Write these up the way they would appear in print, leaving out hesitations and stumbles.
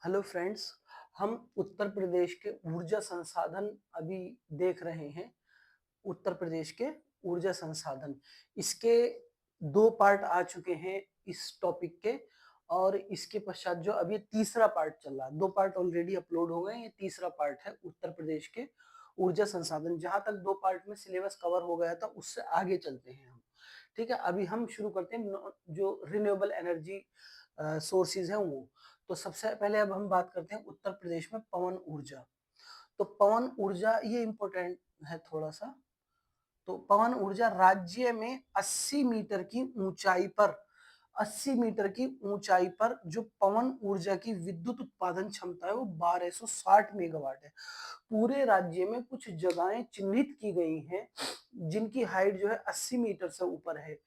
Hello friends. हम उत्तर प्रदेश के ऊर्जा संसाधन अभी देख रहे हैं। उत्तर प्रदेश के ऊर्जा संसाधन, इसके दो पार्ट आ चुके हैं इस टॉपिक के। और इसके पश्चात जो अभी तीसरा पार्ट चल रहा है, दो पार्ट ऑलरेडी अपलोड हो गए, ये तीसरा पार्ट है उत्तर प्रदेश के ऊर्जा संसाधन। जहां तक दो पार्ट में सिलेबस कवर हो गया था, उससे आगे चलते हैं हम। ठीक है, अभी हम शुरू करते हैं जो रिन्यूएबल एनर्जी सोर्सेज है वो। तो सबसे पहले अब हम बात करते हैं उत्तर प्रदेश में पवन ऊर्जा। तो पवन ऊर्जा ये इंपॉर्टेंट है थोड़ा सा। तो पवन ऊर्जा राज्य में 80 मीटर की ऊंचाई पर 80 मीटर की ऊंचाई पर जो पवन ऊर्जा की विद्युत उत्पादन क्षमता है वो 1260 मेगावाट है। पूरे राज्य में कुछ जगहें चिन्हित की गई हैं जिनकी हाइट जो है 80 मीटर से ऊपर है।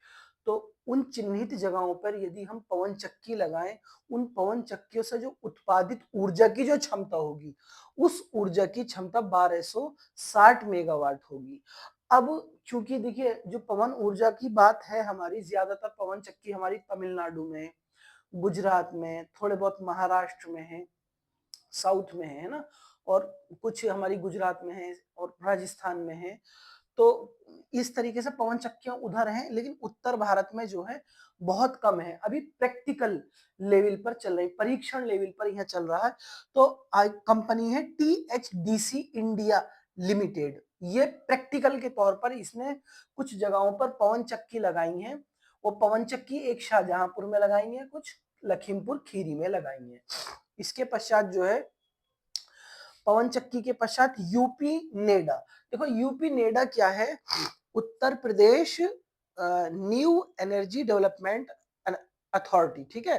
तो उन चिन्हित जगहों पर यदि हम पवन चक्की लगाएं, उन पवन चक्कियों से जो उत्पादित ऊर्जा की जो क्षमता होगी, उस ऊर्जा की क्षमता 1260 मेगावाट होगी। अब चूंकि देखिए, जो पवन ऊर्जा की बात है, हमारी ज्यादातर पवन चक्की हमारी तमिलनाडु में, गुजरात में, थोड़े बहुत महाराष्ट्र में है, साउथ में है ना, और कुछ हमारी गुजरात में है और राजस्थान में है। तो इस तरीके से पवन चक्कियां उधर हैं, लेकिन उत्तर भारत में जो है बहुत कम है। अभी प्रैक्टिकल लेवल पर चल रही, परीक्षण लेवल पर यह चल रहा है। तो कंपनी है THDC इंडिया लिमिटेड, ये प्रैक्टिकल के तौर पर इसने कुछ जगहों पर पवन चक्की लगाई हैं। वो पवन चक्की एक शाहजहांपुर में लगाई है, कुछ लखीमपुर खीरी में लगाई है। इसके पश्चात जो है पवन चक्की के पश्चात यूपी नेडा। देखो यूपी नेडा क्या है, Uttar Pradesh new energy development authority. ठीक है,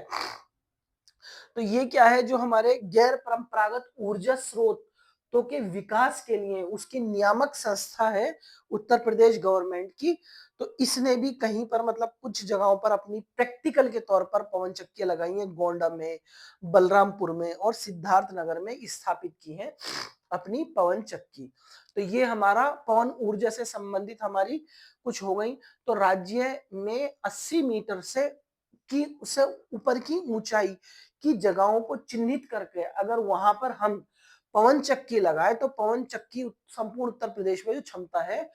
तो ये क्या है, जो हमारे गैर परंपरागत ऊर्जा स्रोतों के विकास के लिए उसकी नियामक संस्था है उत्तर प्रदेश गवर्नमेंट की। तो इसने भी कहीं पर मतलब कुछ जगहों पर अपनी प्रैक्टिकल के तौर पर पवन चक्कियां लगाई हैं, गोंडा में, बलरामपुर में और सिद्धार्थ नगर में स्थापित की हैं अपनी पवन चक्की। तो ये हमारा पवन ऊर्जा से संबंधित हमारी कुछ हो गई। तो राज्य में 80 मीटर से की उससे ऊपर की ऊंचाई की जगहों को चिन्हित करके अगर वहां पर हम पवन चक्की लगाए, तो पवन चक्की संपूर्ण उत्तर प्रदेश में जो क्षमता है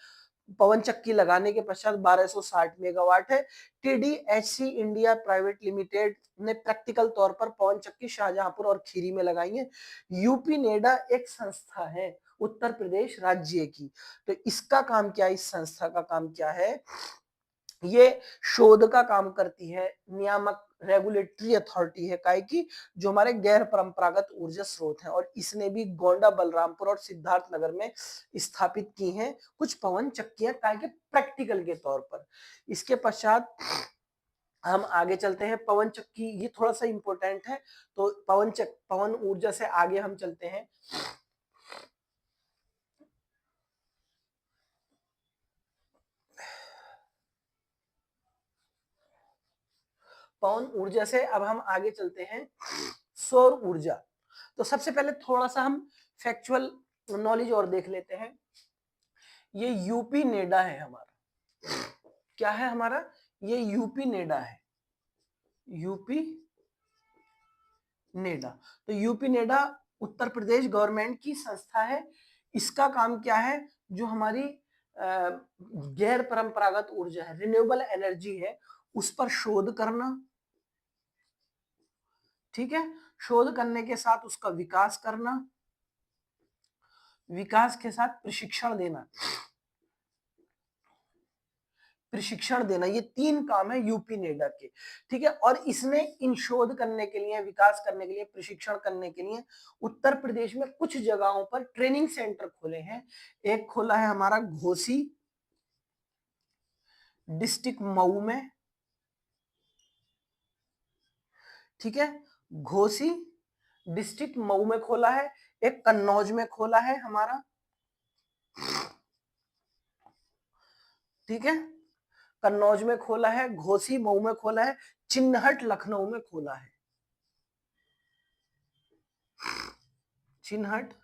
पवन चक्की लगाने के पश्चात 1260 मेगावाट है। TDHC इंडिया प्राइवेट लिमिटेड ने प्रैक्टिकल तौर पर पवन चक्की शाहजहांपुर और खीरी में लगाई है। यूपी नेडा एक संस्था है उत्तर प्रदेश राज्य की। तो इसका काम क्या है, इस संस्था का काम क्या है, ये शोध का काम करती है, नियामक रेगुलेटरी अथॉरिटी है काय की, जो हमारे गैर परंपरागत ऊर्जा स्रोत हैं। और इसने भी गोंडा, बलरामपुर और सिद्धार्थ नगर में स्थापित की हैं कुछ पवन चक्कियां काय के प्रैक्टिकल के तौर पर। इसके पश्चात हम आगे चलते हैं। पवन चक्की ये थोड़ा सा इंपॉर्टेंट है। तो पवन ऊर्जा से आगे हम चलते हैं। पवन ऊर्जा से अब हम आगे चलते हैं सौर ऊर्जा। तो सबसे पहले थोड़ा सा हम फैक्चुअल नॉलेज और देख लेते हैं। ये यूपी नेडा है हमारा, क्या है हमारा, ये यूपी नेडा है, यूपी नेडा। तो UP NEDA Uttar Pradesh government की संस्था है। इसका काम क्या है, जो हमारी गैर परंपरागत ऊर्जा है, रिन्यूएबल एनर्जी है, उस पर शोध करना। ठीक है, शोध करने के साथ उसका विकास करना, विकास के साथ प्रशिक्षण देना, प्रशिक्षण देना, ये तीन काम है यूपी नेडा के। ठीक है, और इसने इन शोध करने के लिए, विकास करने के लिए, प्रशिक्षण करने के लिए उत्तर प्रदेश में कुछ जगहों पर ट्रेनिंग सेंटर खोले हैं। एक खोला है हमारा घोसी डिस्ट्रिक्ट मऊ में। ठीक है, घोसी डिस्ट्रिक्ट मऊ में खोला है। एक कन्नौज में खोला है हमारा। ठीक है, कन्नौज में खोला है, घोसी मऊ में खोला है, चिन्हट लखनऊ में खोला है। चिन्हट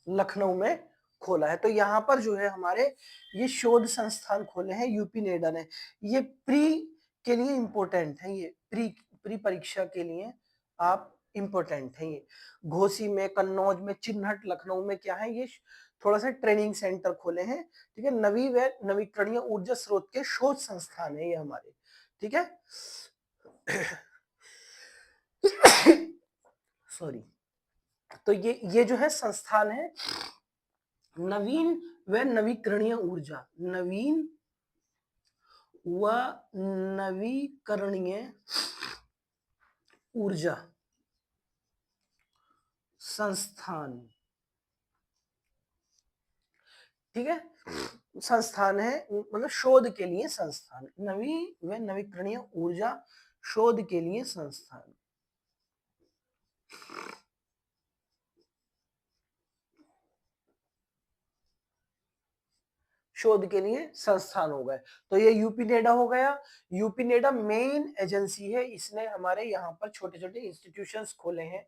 लखनऊ में खोला है। तो यहाँ पर जो है हमारे ये शोध संस्थान खोले हैं यूपी नेडा ने। ये प्री के लिए इंपॉर्टेंट है, ये प्री प्री परीक्षा के लिए आप इम्पोर्टेंट है। ये घोसी में, कन्नौज में, चिन्हट, लखनऊ में क्या है, ये थोड़ा सा ट्रेनिंग सेंटर खोले हैं। ठीक है, नवी व नवीकरणीय ऊर्जा स्रोत के शोध संस्थान है ये हमारे। ठीक है सॉरी। तो ये जो है संस्थान है नवीन व नवीकरणीय ऊर्जा, नवीन व नवीकरणीय ऊर्जा संस्थान। ठीक है, संस्थान है मतलब शोध के लिए संस्थान, नवी व नवीकरणीय ऊर्जा शोध के लिए संस्थान। शोध के लिए संस्थान हो गए। तो ये यूपी नेडा हो गया। यूपी नेडा मेन एजेंसी है, इसने हमारे यहाँ पर छोटे छोटे इंस्टीट्यूशंस खोले हैं।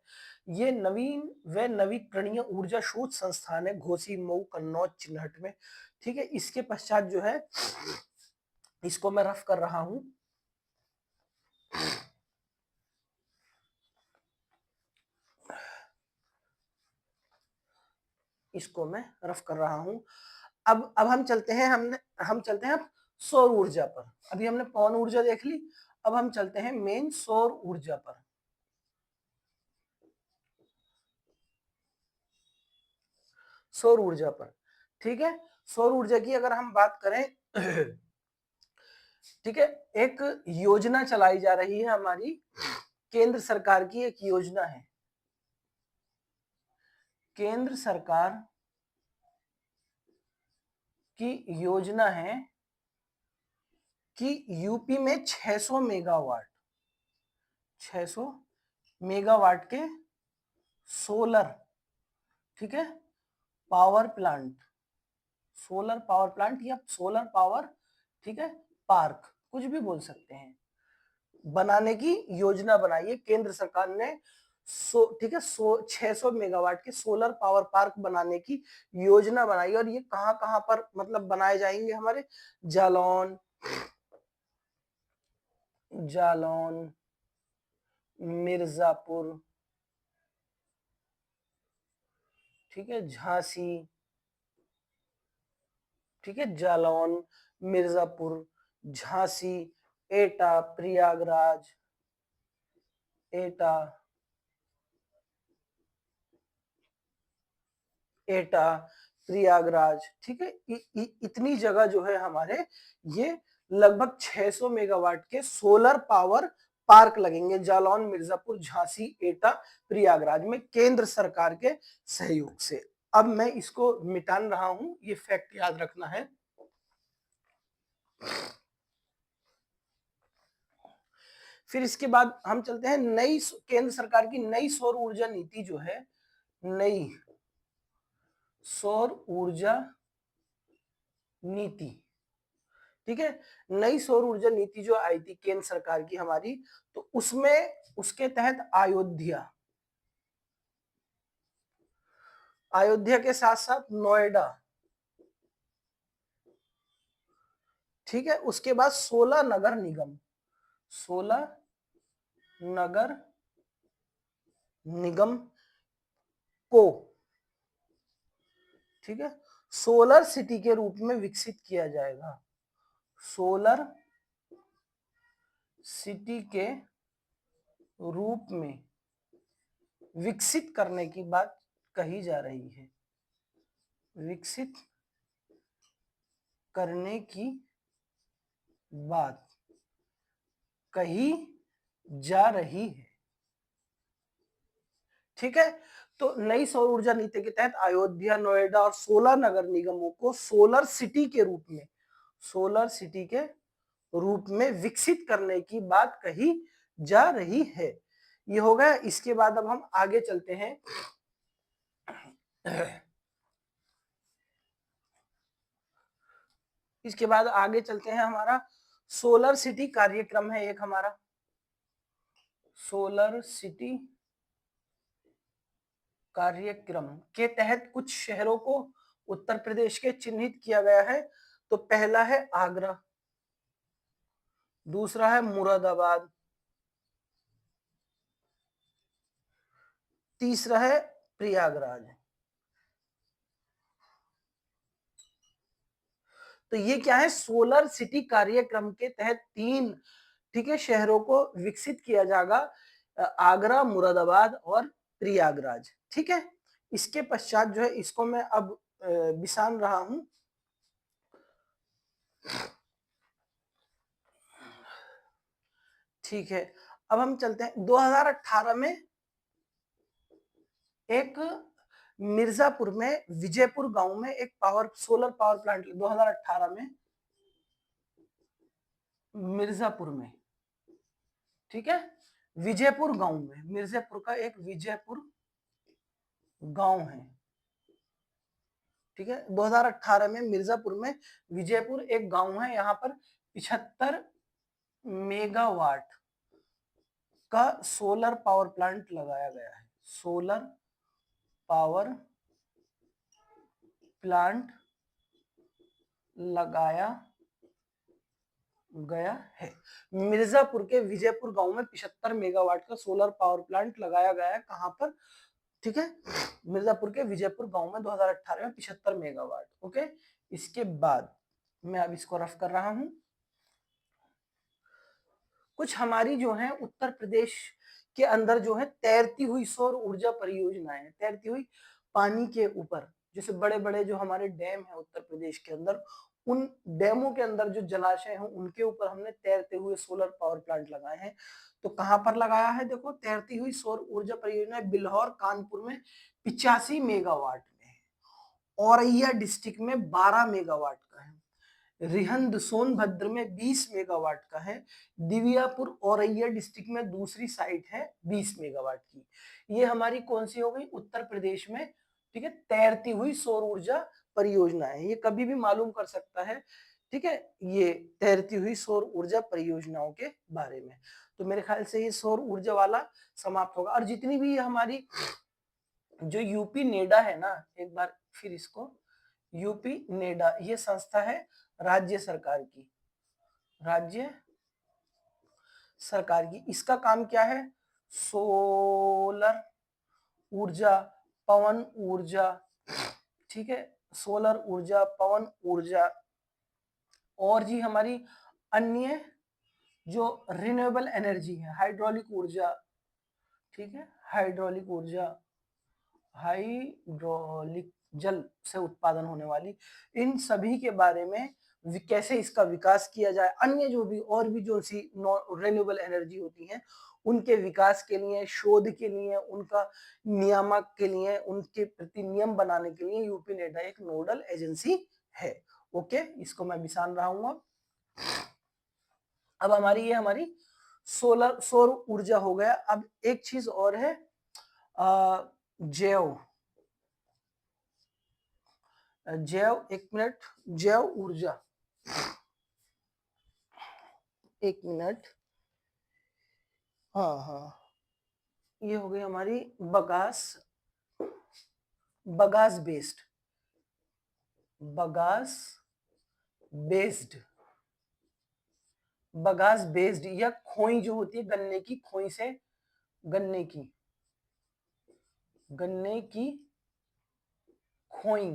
ये नवीन व नवीकरणीय ऊर्जा शोध संस्थान है घोसी, मऊ, कन्नौज, चिन्हट में। ठीक है, इसके पश्चात जो है इसको मैं रफ कर रहा हूं। इसको मैं रफ कर रहा हूं। अब हम चलते हैं, हम चलते हैं अब सौर ऊर्जा पर। अभी हमने पवन ऊर्जा देख ली, अब हम चलते हैं मेन सौर ऊर्जा पर। सौर ऊर्जा पर, ठीक है, सौर ऊर्जा की अगर हम बात करें ठीक है, एक योजना चलाई जा रही है हमारी, केंद्र सरकार की एक योजना है। केंद्र सरकार की योजना है कि यूपी में 600 मेगावाट, 600 मेगावाट के सोलर, ठीक है, power plant, solar power plant या सोलर पावर, ठीक है, पार्क, कुछ भी बोल सकते हैं, बनाने की योजना बनाई है केंद्र सरकार ने। ठीक है, 600 मेगावाट के सोलर पावर पार्क बनाने की योजना बनाई। और ये कहां कहां पर मतलब बनाए जाएंगे हमारे, जालौन, जालौन, मिर्जापुर, ठीक है, झांसी, ठीक है, जालौन, मिर्जापुर, झांसी, एटा, प्रयागराज, एटा, एटा, प्रयागराज, ठीक है, इतनी जगह जो है हमारे, ये लगभग 600 मेगावाट के सोलर पावर पार्क लगेंगे जालौन, मिर्जापुर, झांसी, एटा, प्रयागराज में केंद्र सरकार के सहयोग से। अब मैं इसको मिटान रहा हूं, ये फैक्ट याद रखना है। फिर इसके बाद हम चलते हैं नई केंद्र सरकार की नई सौर ऊर्जा नीति जो है, नई सौर ऊर्जा नीति, ठीक है, नई सौर ऊर्जा नीति जो आई थी केंद्र सरकार की हमारी, तो उसमें उसके तहत अयोध्या, अयोध्या के साथ साथ नोएडा, ठीक है, उसके बाद 16 नगर निगम, 16 नगर निगम को, ठीक है, सोलर सिटी के रूप में विकसित किया जाएगा, सोलर सिटी के रूप में विकसित करने की बात कही जा रही है, विकसित करने की बात कही जा रही है। ठीक है, तो नई सौर ऊर्जा नीति के तहत अयोध्या, नोएडा और 16 नगर निगमों को सोलर सिटी के रूप में, सोलर सिटी के रूप में विकसित करने की बात कही जा रही है। ये हो गया। इसके बाद अब हम आगे चलते हैं। इसके बाद आगे चलते हैं, हमारा सोलर सिटी कार्यक्रम है एक हमारा, सोलर सिटी कार्यक्रम के तहत कुछ शहरों को उत्तर प्रदेश के चिन्हित किया गया है। तो पहला है आगरा, दूसरा है मुरादाबाद, तीसरा है प्रयागराज। तो ये क्या है, सोलर सिटी कार्यक्रम के तहत 3, ठीक है, शहरों को विकसित किया जाएगा, आगरा, मुरादाबाद और प्रयागराज, ठीक है। इसके पश्चात जो है इसको मैं अब बिसान रहा हूं। ठीक है, अब हम चलते हैं 2018 में एक मिर्जापुर में विजयपुर गांव में एक सोलर पावर प्लांट 2018 में मिर्जापुर में, ठीक है, विजयपुर गांव में, मिर्जापुर का एक विजयपुर गांव है, ठीक है। 2018 में मिर्जापुर में विजयपुर एक गांव है, यहाँ पर 75 मेगावाट का सोलर पावर प्लांट लगाया गया है। सोलर पावर प्लांट लगाया गया है। मिर्जापुर के विजयपुर गांव में 75 मेगावाट का सोलर पावर प्लांट लगाया गया है। कहां पर, ठीक है, मिर्जापुर के विजयपुर गांव में 2018 में 75 मेगावाट। ओके, इसके बाद मैं अब इसको रफ कर रहा हूं। कुछ हमारी जो है उत्तर प्रदेश के अंदर जो है तैरती हुई सौर ऊर्जा परियोजनाएं हैं, तैरती हुई पानी के ऊपर, जैसे बड़े बड़े जो हमारे डैम है उत्तर प्रदेश के अंदर, उन डैमों के अंदर जो जलाशय हैं उनके ऊपर हमने तैरते हुए सोलर पावर प्लांट लगाए हैं। तो कहां पर लगाया है, देखो, तैरती हुई सौर ऊर्जा परियोजना बिल्हौर कानपुर में 85 मेगावाट में है, औरैया डिस्ट्रिक्ट में 12 मेगावाट का है, रिहंद सोनभद्र में 20 मेगावाट का है, दिव्यापुर औरैया डिस्ट्रिक्ट में दूसरी साइट है 20 मेगावाट की। ये हमारी कौन सी हो गई, उत्तर प्रदेश में, ठीक है, तैरती हुई सौर ऊर्जा परियोजना है। ये कभी भी मालूम कर सकता है, ठीक है, ये तैरती हुई सौर ऊर्जा परियोजनाओं के बारे में। तो मेरे ख्याल से ये सौर ऊर्जा वाला समाप्त होगा। और जितनी भी हमारी जो यूपी नेडा है ना, एक बार फिर इसको, यूपी नेडा ये संस्था है राज्य सरकार की, राज्य सरकार की। इसका काम क्या है, सोलर ऊर्जा, पवन ऊर्जा, ठीक है, सोलर ऊर्जा, पवन ऊर्जा, और जी हमारी अन्य जो रिन्यूएबल एनर्जी है, हाइड्रोलिक ऊर्जा, ठीक है, हाइड्रोलिक ऊर्जा, हाइड्रोलिक जल से उत्पादन होने वाली, इन सभी के बारे में कैसे इसका विकास किया जाए, अन्य जो भी और भी जो सी रिन्यूएबल एनर्जी होती हैं उनके विकास के लिए, शोध के लिए, उनका नियामक के लिए, उनके प्रति नियम बनाने के लिए यूपी नेडा एक नोडल एजेंसी है। ओके, इसको मैं बिसान रहा हूं। अब हमारी ये हमारी सौर ऊर्जा हो गया। अब एक चीज और है, जैव, एक मिनट, जैव ऊर्जा, एक मिनट, हाँ हाँ, ये हो गई हमारी bagasse, bagasse based, bagasse based, bagasse based, या खोई जो होती है गन्ने की खोई से, गन्ने की, गन्ने की खोई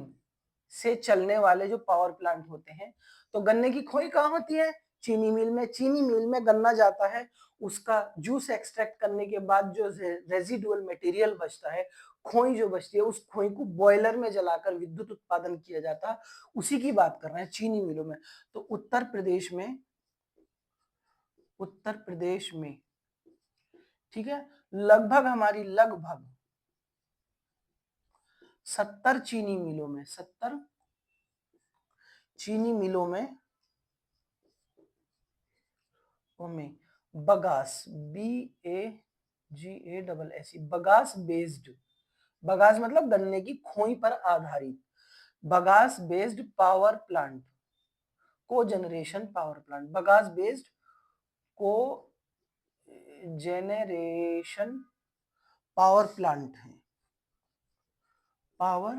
से चलने वाले जो पावर प्लांट होते हैं। तो गन्ने की खोई कहाँ होती है, चीनी मिल में। चीनी मिल में गन्ना जाता है, उसका जूस एक्सट्रैक्ट करने के बाद जो रेजिडुअल मटेरियल बचता है, खोई जो बचती है, उस खोई को बॉयलर में जलाकर विद्युत उत्पादन किया जाता है, उसी की बात कर रहे हैं चीनी मिलों में। तो उत्तर प्रदेश में, उत्तर प्रदेश में, ठीक है, लगभग हमारी लगभग 70 चीनी मिलों में, 70 चीनी मिलों में bagasse, BAGASS, bagasse based, bagasse मतलब गन्ने की खोई पर आधारित, बगास बेस्ड पावर प्लांट, को generation power plant, bagasse based को जेनरेशन पावर प्लांट है, पावर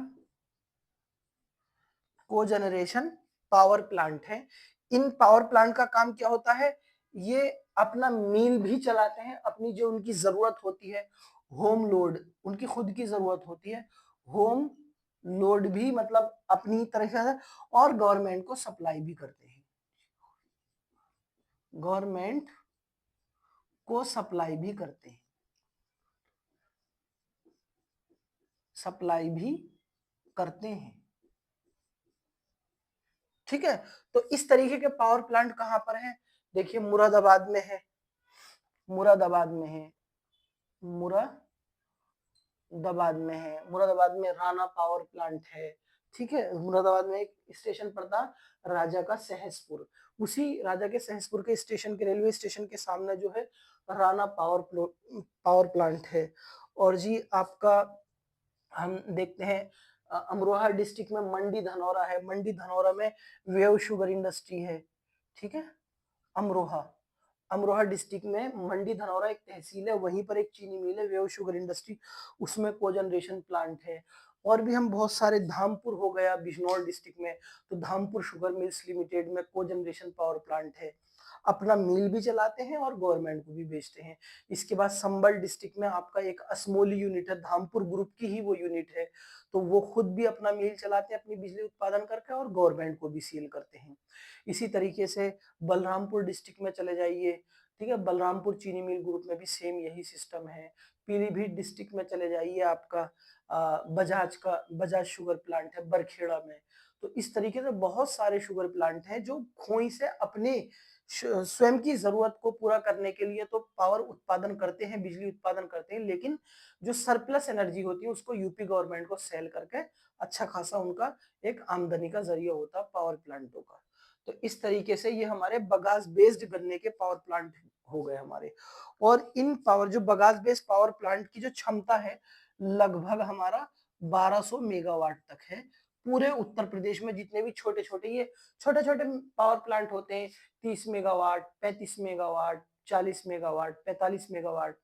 को जनरेशन पावर प्लांट है। इन पावर प्लांट का काम क्या होता है, ये अपना मिल भी चलाते हैं, अपनी जो उनकी जरूरत होती है होम लोड, उनकी खुद की जरूरत होती है, होम लोड भी मतलब अपनी तरीके से, और गवर्नमेंट को सप्लाई भी करते हैं, गवर्नमेंट को सप्लाई भी करते हैं, सप्लाई भी करते हैं। ठीक है, तो इस तरीके के पावर प्लांट कहां पर है, देखिए मुरादाबाद में है, मुरादाबाद में है, मुरादाबाद में है, मुरादाबाद में राणा पावर प्लांट है। ठीक है, मुरादाबाद में एक स्टेशन पड़ता राजा का सहसपुर, उसी राजा के सहसपुर के स्टेशन के, रेलवे स्टेशन के सामने जो है राणा पावर प्लांट है। और जी आपका हम देखते हैं अमरोहा डिस्ट्रिक्ट में मंडी धनौरा है, मंडी धनौरा में वेव शुगर इंडस्ट्री है। ठीक है, अमरोहा, अमरोहा डिस्ट्रिक्ट में मंडी धनौरा एक तहसील है, वहीं पर एक चीनी मिल है वेव शुगर इंडस्ट्री, उसमें कोजनरेशन प्लांट है। और भी हम बहुत सारे, धामपुर हो गया बिजनौर डिस्ट्रिक्ट में, तो धामपुर शुगर मिल्स लिमिटेड में कोजनरेशन पावर प्लांट है, अपना मिल भी चलाते हैं और गवर्नमेंट को भी बेचते हैं। इसके बाद संबल डिस्ट्रिक्ट में आपका एक असमोली यूनिट है, धामपुर ग्रुप की ही वो यूनिट है, तो वो खुद भी अपना मिल चलाते हैं, अपनी बिजली उत्पादन करके, और गवर्नमेंट को भी सेल करते हैं। इसी तरीके से बलरामपुर डिस्ट्रिक्ट में चले जाइए, ठीक है, बलरामपुर चीनी मिल ग्रुप में भी सेम यही सिस्टम है। पीलीभीत डिस्ट्रिक्ट में चले जाइए, आपका बजाज शुगर प्लांट है बरखेड़ा में। तो इस तरीके से बहुत सारे शुगर प्लांट हैं जो खोई से अपने स्वयं की जरूरत को पूरा करने के लिए तो पावर उत्पादन करते हैं, बिजली उत्पादन करते हैं, लेकिन जो सरप्लस एनर्जी होती है उसको यूपी गवर्नमेंट को सेल करके अच्छा खासा उनका एक आमदनी का जरिया होता है पावर प्लांटों का। तो इस तरीके से ये हमारे बगास बेस्ड गन्ने के पावर प्लांट हो गए हमारे। और इन पावर, जो बगास बेस्ड पावर प्लांट की जो क्षमता है लगभग हमारा 1200 मेगावाट तक है। पूरे उत्तर प्रदेश में जितने भी छोटे छोटे, ये छोटे छोटे पावर प्लांट होते हैं, 30 megawatt, 35 megawatt, 40 megawatt, 45 megawatt,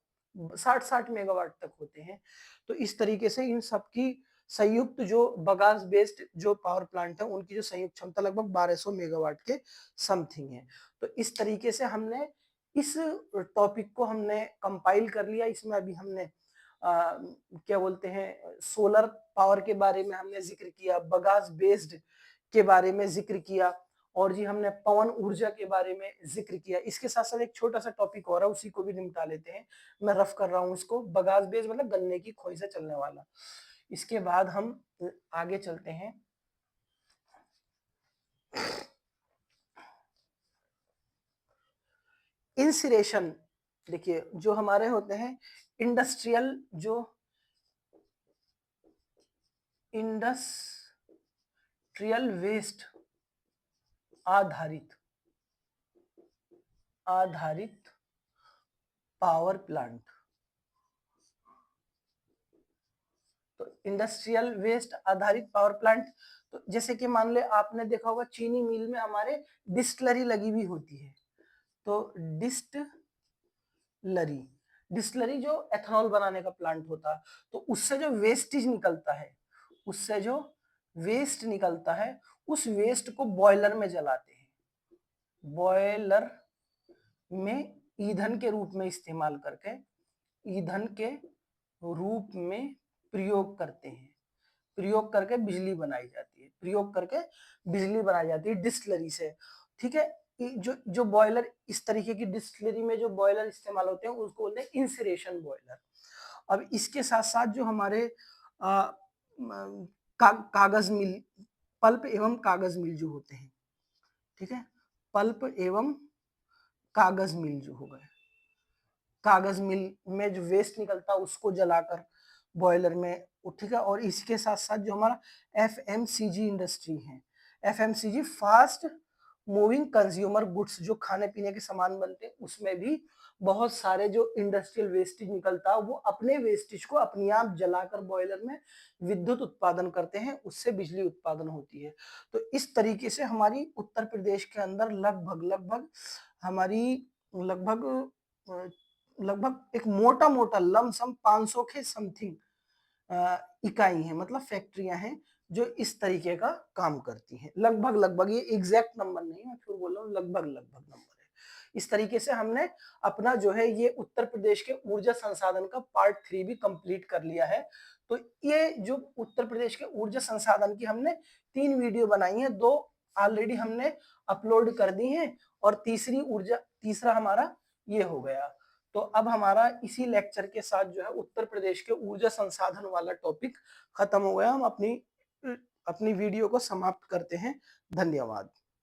60 megawatt तक होते हैं। तो इस तरीके से इन सबकी संयुक्त जो बगास बेस्ड जो पावर प्लांट है उनकी जो संयुक्त क्षमता लगभग 1200 मेगावाट के समथिंग है। तो इस तरीके से हमने इस टॉपिक को हमने कंपाइल कर लिया। इसमें अभी हमने क्या बोलते हैं, सोलर पावर के बारे में हमने जिक्र किया, बगास बेस्ड के बारे में जिक्र किया, और जी हमने पवन ऊर्जा के बारे में जिक्र किया। इसके साथ साथ एक छोटा सा टॉपिक और है, उसी को भी निपटा लेते हैं। मैं रफ कर रहा हूँ इसको, बगास बेस्ड मतलब गन्ने की खोई से चलने वाला। इसके बाद हम आगे चलते हैं। इंसिरेशन, देखिए जो हमारे होते हैं इंडस्ट्रियल, जो इंडस्ट्रियल वेस्ट आधारित पावर प्लांट, तो इंडस्ट्रियल वेस्ट आधारित पावर प्लांट, तो जैसे कि मान ले आपने देखा होगा चीनी मिल में हमारे डिस्टिलरी लगी हुई होती है, तो डिस्टिलरी जो एथेनॉल बनाने का प्लांट होता है, तो उससे जो वेस्टेज निकलता है, उससे जो वेस्ट निकलता है, उस वेस्ट को बॉयलर में जलाते हैं, बॉयलर में ईंधन के रूप में इस्तेमाल करके, ईंधन के रूप में प्रयोग करते हैं, प्रयोग करके बिजली बनाई जाती है, प्रयोग करके बिजली बनाई जाती है डिस्टिलरी से। ठीक है, जो बॉयलर, इस तरीके की डिस्टिलरी में जो बॉयलर इस्तेमाल होते हैं उसको बोलते हैं इंसिरेशन बॉयलर। अब इसके साथ साथ जो हमारे कागज मिल, पल्प एवं कागज मिल जो होते हैं, ठीक है, पल्प एवं कागज मिल जो हो गए, कागज मिल में जो वेस्ट निकलता है उसको जलाकर बॉयलर में, ठीक है। और इसके साथ साथ जो हमारा एफएमसीजी इंडस्ट्री है, FMCG fast moving consumer goods, जो खाने पीने के सामान बनते हैं उसमें भी बहुत सारे जो इंडस्ट्रियल वेस्टेज निकलता है वो अपने वेस्टेज को अपने आप जलाकर बॉयलर में विद्युत उत्पादन करते हैं, उससे बिजली उत्पादन होती है। तो इस तरीके से हमारी उत्तर प्रदेश के अंदर लगभग हमारी लगभग लगभग एक मोटा मोटा लमसम 500 के समथिंग इकाई है, मतलब फैक्ट्रियां हैं जो इस तरीके का काम करती हैं। लगभग ये एग्जैक्ट नंबर नहीं, मैं फिर बोल रहा हूँ लगभग नंबर है। इस तरीके से हमने अपना जो है ये उत्तर प्रदेश के ऊर्जा संसाधन का पार्ट 3 भी कंप्लीट कर लिया है। तो ये जो उत्तर प्रदेश के ऊर्जा संसाधन की हमने 3 वीडियो बनाई है, 2 ऑलरेडी हमने अपलोड कर दी हैं और तीसरा हमारा ये हो गया। तो अब हमारा इसी लेक्चर के साथ जो है उत्तर प्रदेश के ऊर्जा संसाधन वाला टॉपिक खत्म हो गया। हम अपनी वीडियो को समाप्त करते हैं। धन्यवाद।